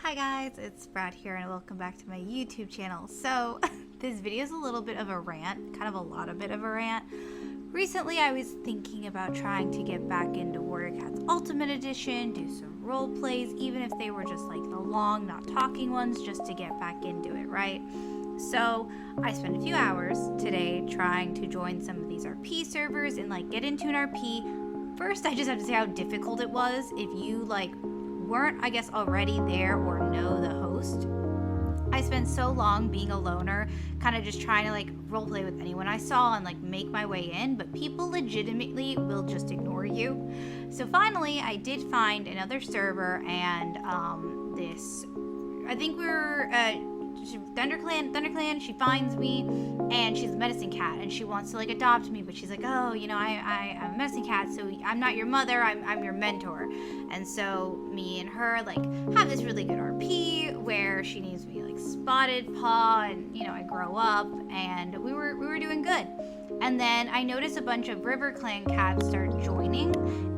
Hi guys, it's Sprout here and welcome back to my YouTube channel. So this video is a little bit of a rant, kind of a lot of bit of a rant. Recently I was thinking about trying to get back into Warrior Cats Ultimate Edition, do some role plays, even if they were just like the long, not talking ones, just to get back into it, right? So I spent a few hours today trying to join some of these RP servers and like get into an RP. First, I just have to say how difficult it was if you like weren't, I guess, already there or know the host. I spent so long being a loner, kind of just trying to like roleplay with anyone I saw and like make my way in, but people legitimately will just ignore you. So finally, I did find another server, and I think we were ThunderClan, she finds me, and she's a medicine cat, and she wants to like adopt me, but she's like, oh, you know, I'm a medicine cat, so I'm not your mother, I'm your mentor. And so me and her like have this really good RP where she names me like Spotted Paw, and you know, I grow up, and we were doing good. And then I noticed a bunch of RiverClan cats start joining,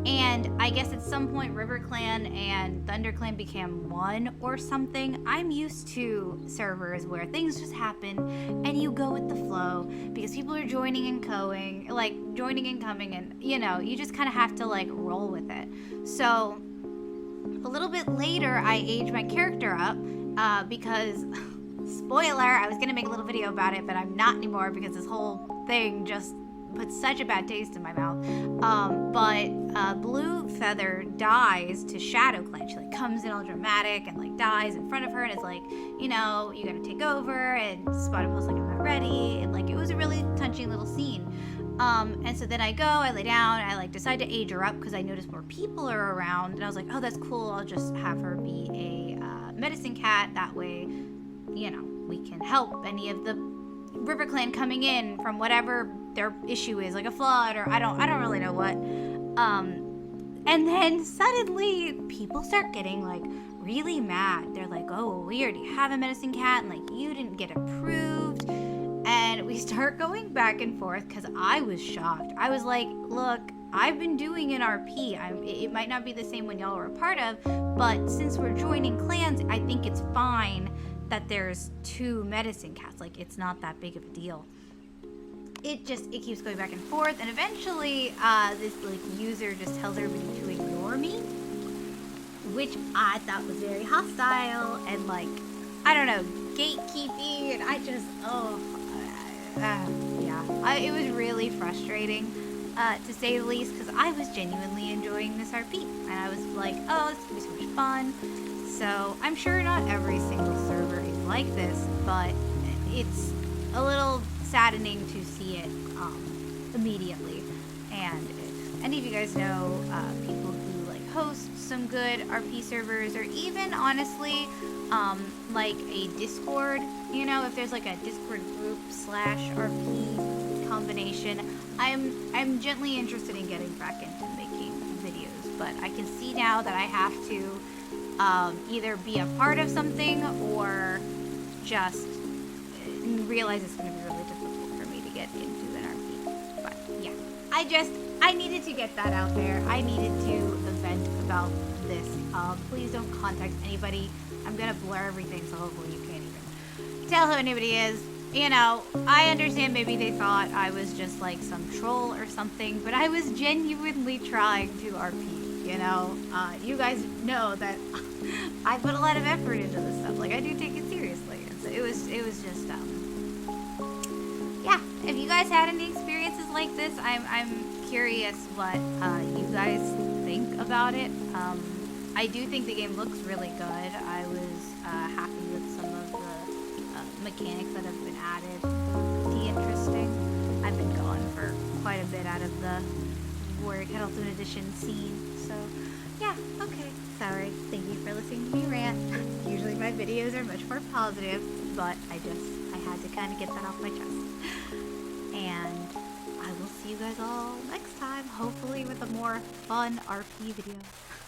and I guess at some point RiverClan and ThunderClan became one or something. I'm used to servers where things just happen and you go with the flow because people are joining and coming, and you know, you just kind of have to like roll with it. So a little bit later I aged my character up because spoiler, I was gonna make a little video about it, but I'm not anymore because this whole thing just put such a bad taste in my mouth. But Blue Feather dies to Shadow Clan. She like comes in all dramatic and like dies in front of her and is like, you know, you gotta take over. And Spotted Paw's like, I'm not ready. And like, it was a really touching little scene. And so then I lay down, I like decide to age her up because I noticed more people are around, and I was like, oh, that's cool. I'll just have her be a medicine cat. That way, you know, we can help any of the RiverClan coming in from whatever their issue is, like a flood or I don't really know what. And then suddenly people start getting like really mad. They're like, oh, we already have a medicine cat, and like you didn't get approved. And we start going back and forth because I was shocked. I was like, look, I've been doing an RP. It might not be the same one y'all are a part of, but since we're joining clans, I think it's fine that there's two medicine cats. Like, it's not that big of a deal. It keeps going back and forth, and eventually this like user just tells everybody to ignore me, which I thought was very hostile and like, I don't know, gatekeeping, and I just, it was really frustrating to say the least, because I was genuinely enjoying this RP, and I was like, oh, this is gonna be so much fun. So I'm sure not every single server is like this, but it's a little saddening to see it immediately. And if any of you guys know people who like host some good RP servers, or even honestly like a Discord, you know, if there's like a Discord group / RP combination, I'm gently interested in getting back into making videos. But I can see now that I have to either be a part of something or just realize it's going to be really difficult for me to get into an RP. But yeah, I needed to get that out there. I needed to vent about this. Please don't contact anybody. I'm going to blur everything, so hopefully you can't even tell who anybody is. You know, I understand maybe they thought I was just like some troll or something, but I was genuinely trying to RP, you know? You guys know that I put a lot of effort into this stuff. Like, I do take it seriously. And so it was just, yeah. If you guys had any experiences like this, I'm curious what you guys think about it. I do think the game looks really good. I was happy with some of the mechanics that have been added. Pretty interesting. I've been gone for quite a bit out of the Warrior Cat Ultimate Edition scene, so yeah, okay. Sorry. Thank you for listening to me rant. Usually my videos are much more positive, but I had to kind of get that off my chest. And I will see you guys all next time, hopefully with a more fun RP video.